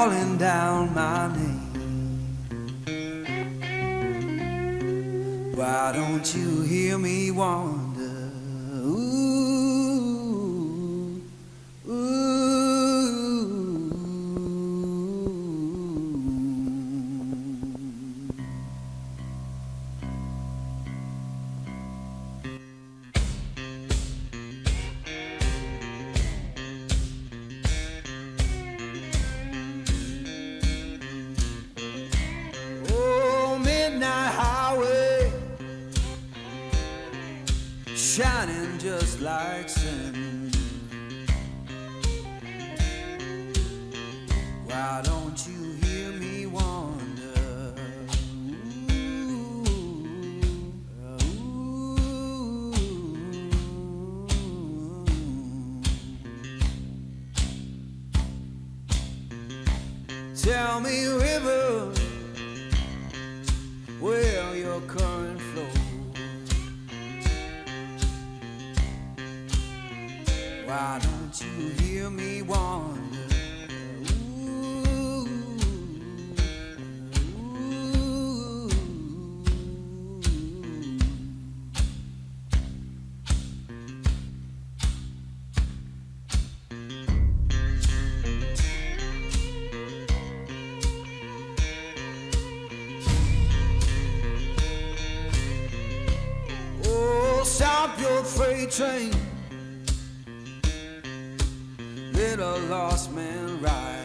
calling down my name. Why don't you hear me wonder? Ooh, ooh. Oh, midnight highway, shining just like sin. Why don't you hear me wonder? Ooh, ooh. Tell me, river, where your current flows. Why don't you hear me wonder? Ooh, ooh. Oh, stop your freight train, let a lost man ride.